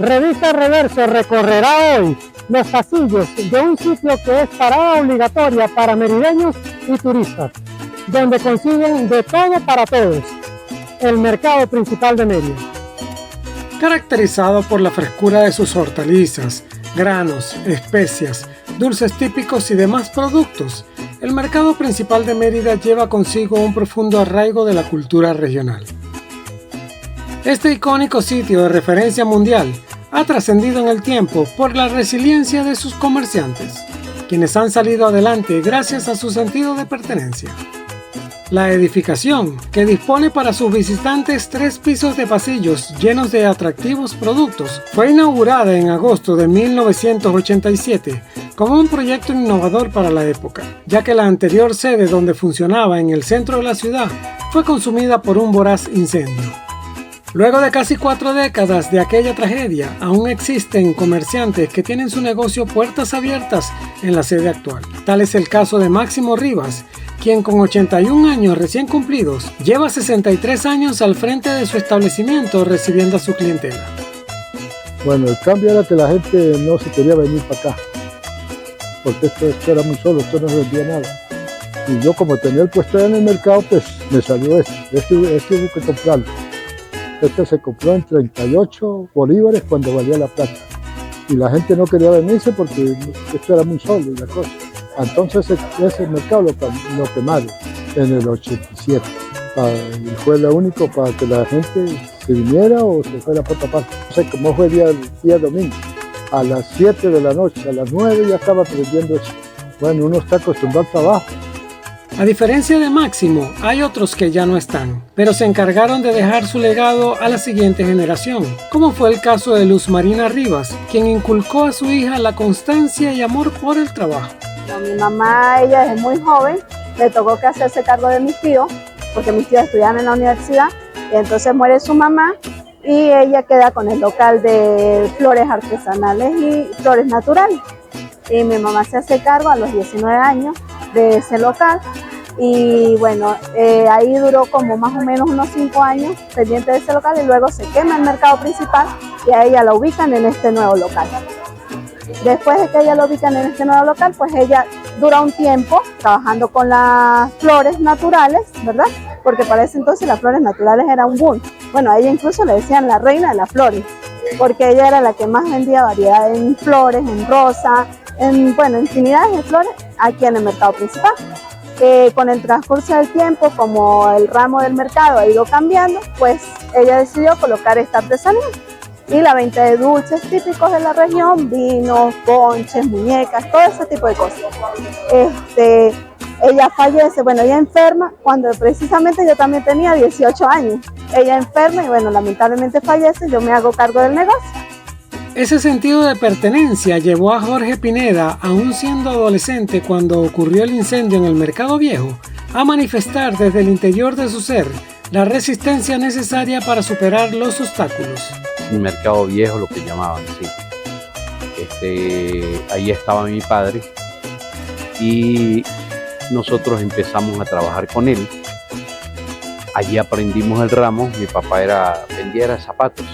Revista Reverso recorrerá hoy los pasillos de un sitio que es parada obligatoria para merideños y turistas, donde consiguen de todo para todos, el mercado principal de Mérida. Caracterizado por la frescura de sus hortalizas, granos, especias, dulces típicos y demás productos, el mercado principal de Mérida lleva consigo un profundo arraigo de la cultura regional. Este icónico sitio de referencia mundial ha trascendido en el tiempo por la resiliencia de sus comerciantes, quienes han salido adelante gracias a su sentido de pertenencia. La edificación, que dispone para sus visitantes 3 pisos de pasillos llenos de atractivos productos, fue inaugurada en agosto de 1987 como un proyecto innovador para la época, ya que la anterior sede donde funcionaba en el centro de la ciudad fue consumida por un voraz incendio. Luego de casi 4 décadas de aquella tragedia, aún existen comerciantes que tienen su negocio puertas abiertas en la sede actual. Tal es el caso de Máximo Rivas, quien con 81 años recién cumplidos, lleva 63 años al frente de su establecimiento recibiendo a su clientela. Bueno, el cambio era que la gente no se quería venir para acá, porque esto era muy solo, esto no vendía nada. Y yo como tenía el puesto en el mercado, pues me salió este hubo que comprarlo. Este se compró en 38 bolívares cuando valía la plata. Y la gente no quería venirse porque esto era muy solo y la cosa. Entonces ese mercado lo quemaron en el 87. Y fue lo único para que la gente se viniera o se fuera por otra parte. No sé cómo fue el día domingo. A las 7 de la noche, a las 9 ya estaba aprendiendo eso. Bueno, uno está acostumbrado al trabajo. A diferencia de Máximo, hay otros que ya no están, pero se encargaron de dejar su legado a la siguiente generación, como fue el caso de Luz Marina Rivas, quien inculcó a su hija la constancia y amor por el trabajo. Mi mamá, ella es muy joven, le tocó que hacerse cargo de mis tíos, porque mis tíos estudiaban en la universidad, y entonces muere su mamá y ella queda con el local de flores artesanales y flores naturales. Y mi mamá se hace cargo a los 19 años de ese local y bueno, ahí duró como más o menos unos 5 años pendiente de ese local y luego se quema el mercado principal y a ella la ubican en este nuevo local. Después de que ella la ubican en este nuevo local, pues ella dura un tiempo trabajando con las flores naturales, ¿verdad? Porque para ese entonces las flores naturales era un boom. Bueno, a ella incluso le decían la reina de las flores, porque ella era la que más vendía variedad en flores, en rosa, bueno, infinidad de flores aquí en el mercado principal. Con el transcurso del tiempo, como el ramo del mercado ha ido cambiando, pues ella decidió colocar esta artesanía y la venta de dulces típicos de la región, vinos, ponches, muñecas, todo ese tipo de cosas. Ella fallece, bueno, ella enferma cuando precisamente yo también tenía 18 años. Ella enferma y bueno, lamentablemente fallece, yo me hago cargo del negocio. Ese sentido de pertenencia llevó a Jorge Pineda, aún siendo adolescente cuando ocurrió el incendio en el Mercado Viejo, a manifestar desde el interior de su ser la resistencia necesaria para superar los obstáculos. El Mercado Viejo, lo que llamaban, sí. Ahí estaba mi padre y nosotros empezamos a trabajar con él. Allí aprendimos el ramo. Mi papá vendía zapatos.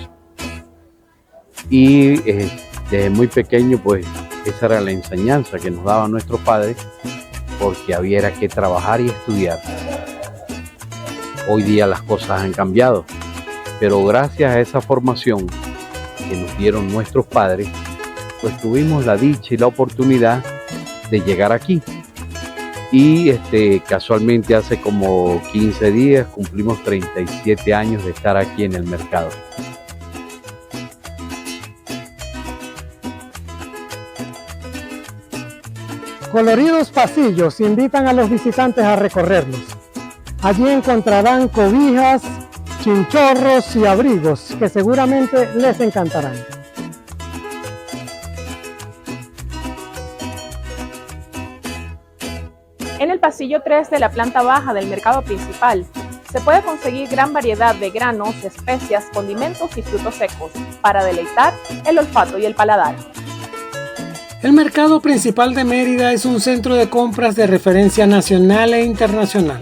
Y desde muy pequeño, pues, esa era la enseñanza que nos daban nuestros padres, porque había que trabajar y estudiar. Hoy día las cosas han cambiado, pero gracias a esa formación que nos dieron nuestros padres, pues tuvimos la dicha y la oportunidad de llegar aquí. Y casualmente hace como 15 días cumplimos 37 años de estar aquí en el mercado. Coloridos pasillos invitan a los visitantes a recorrerlos. Allí encontrarán cobijas, chinchorros y abrigos que seguramente les encantarán. En el pasillo 3 de la planta baja del mercado principal se puede conseguir gran variedad de granos, especias, condimentos y frutos secos para deleitar el olfato y el paladar. El mercado principal de Mérida es un centro de compras de referencia nacional e internacional,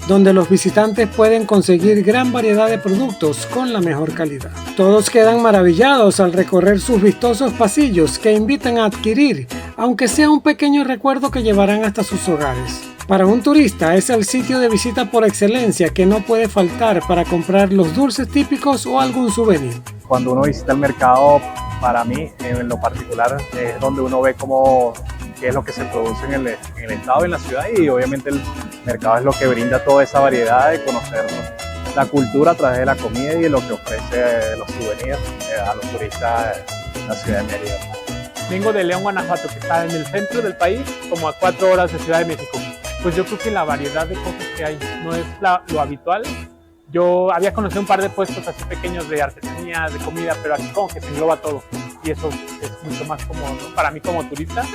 donde los visitantes pueden conseguir gran variedad de productos con la mejor calidad. Todos quedan maravillados al recorrer sus vistosos pasillos que invitan a adquirir, aunque sea un pequeño recuerdo que llevarán hasta sus hogares. Para un turista es el sitio de visita por excelencia que no puede faltar para comprar los dulces típicos o algún souvenir. Cuando uno visita el mercado, para mí en lo particular es donde uno ve qué es lo que se produce en el estado y en la ciudad, y obviamente el mercado es lo que brinda toda esa variedad de conocer la cultura a través de la comida y de lo que ofrece los souvenirs a los turistas de la ciudad de Mérida. Vengo de León, Guanajuato, que está en el centro del país, como a 4 horas de Ciudad de México. Pues yo creo que la variedad de cosas que hay no es lo habitual. Yo había conocido un par de puestos así pequeños de artesanía, de comida, pero aquí como que se engloba todo. Y eso es mucho más cómodo, ¿no? Para mí como turista,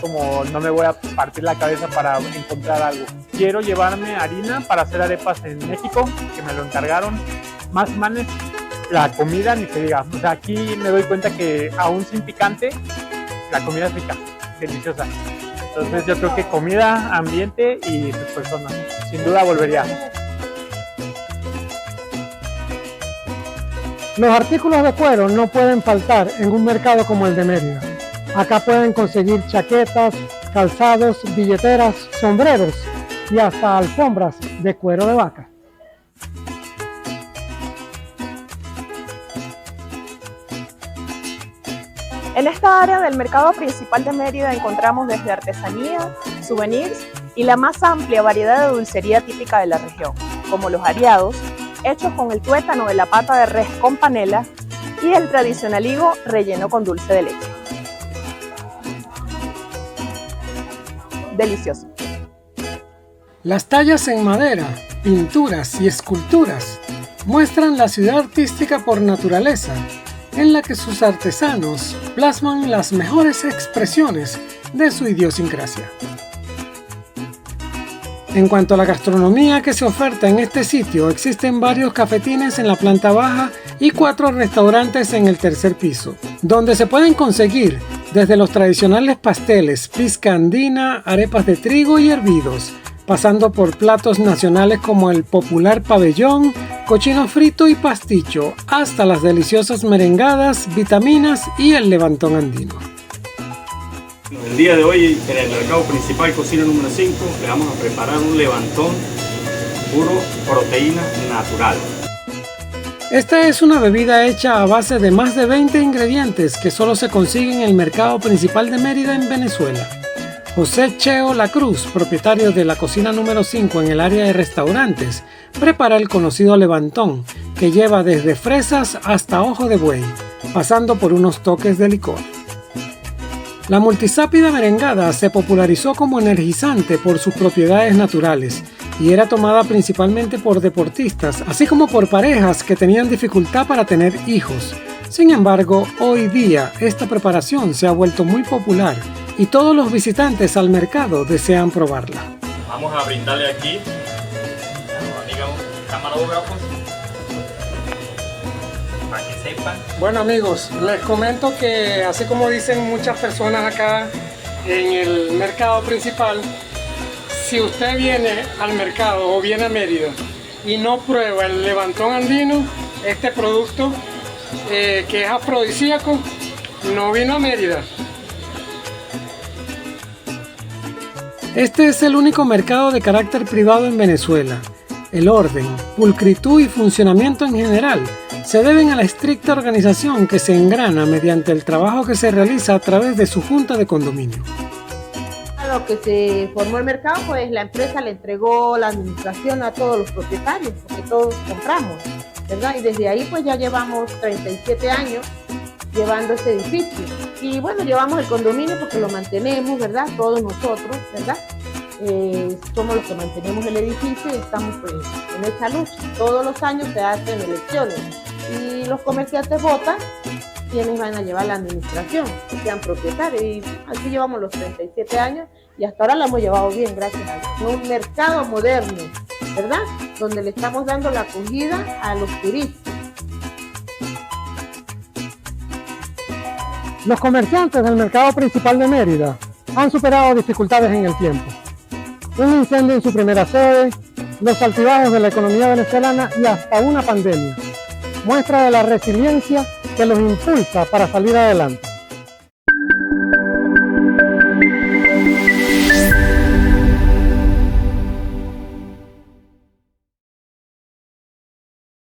como no me voy a partir la cabeza para encontrar algo. Quiero llevarme harina para hacer arepas en México, que me lo encargaron. Más manes, la comida ni se diga. O sea, aquí me doy cuenta que aún sin picante, la comida es rica, deliciosa. Entonces yo creo que comida, ambiente y sus personas. Sin duda volvería. Los artículos de cuero no pueden faltar en un mercado como el de Mérida. Acá pueden conseguir chaquetas, calzados, billeteras, sombreros y hasta alfombras de cuero de vaca. En esta área del mercado principal de Mérida encontramos desde artesanía, souvenirs y la más amplia variedad de dulcería típica de la región, como los areados, hechos con el tuétano de la pata de res con panela y el tradicional higo relleno con dulce de leche. Delicioso. Las tallas en madera, pinturas y esculturas muestran la ciudad artística por naturaleza, en la que sus artesanos plasman las mejores expresiones de su idiosincrasia. En cuanto a la gastronomía que se oferta en este sitio, existen varios cafetines en la planta baja y 4 restaurantes en el tercer piso, donde se pueden conseguir desde los tradicionales pasteles, pizca andina, arepas de trigo y hervidos, pasando por platos nacionales como el popular pabellón, cochino frito y pasticho, hasta las deliciosas merengadas, vitaminas y el levantón andino. El día de hoy en el mercado principal cocina número 5 le vamos a preparar un levantón puro proteína natural. Esta es una bebida hecha a base de más de 20 ingredientes que solo se consiguen en el mercado principal de Mérida en Venezuela. José Cheo La Cruz, propietario de la cocina número 5 en el área de restaurantes, prepara el conocido levantón, que lleva desde fresas hasta ojo de buey, pasando por unos toques de licor. La multisápida merengada se popularizó como energizante por sus propiedades naturales y era tomada principalmente por deportistas, así como por parejas que tenían dificultad para tener hijos. Sin embargo, hoy día esta preparación se ha vuelto muy popular y todos los visitantes al mercado desean probarla. Vamos a brindarle aquí a los amigos camarógrafos para que sepan. Bueno amigos, les comento que así como dicen muchas personas acá en el mercado principal, si usted viene al mercado o viene a Mérida y no prueba el levantón andino, este producto que es afrodisíaco, no vino a Mérida. Este es el único mercado de carácter privado en Venezuela. El orden, pulcritud y funcionamiento en general se deben a la estricta organización que se engrana mediante el trabajo que se realiza a través de su junta de condominio. Lo que se formó el mercado, pues la empresa le entregó la administración a todos los propietarios, porque todos compramos, ¿verdad? Y desde ahí pues ya llevamos 37 años llevando este edificio. Y bueno, llevamos el condominio porque lo mantenemos, ¿verdad? Todos nosotros, ¿verdad? Somos los que mantenemos el edificio y estamos pues en esta lucha. Todos los años se hacen elecciones y los comerciantes votan quienes van a llevar la administración, que sean propietarios, y así llevamos los 37 años y hasta ahora la hemos llevado bien, gracias a Dios. Un mercado moderno, ¿verdad? Donde le estamos dando la acogida a los turistas. Los comerciantes del mercado principal de Mérida han superado dificultades en el tiempo. Un incendio en su primera sede, los altibajos de la economía venezolana y hasta una pandemia. Muestra de la resiliencia que los impulsa para salir adelante.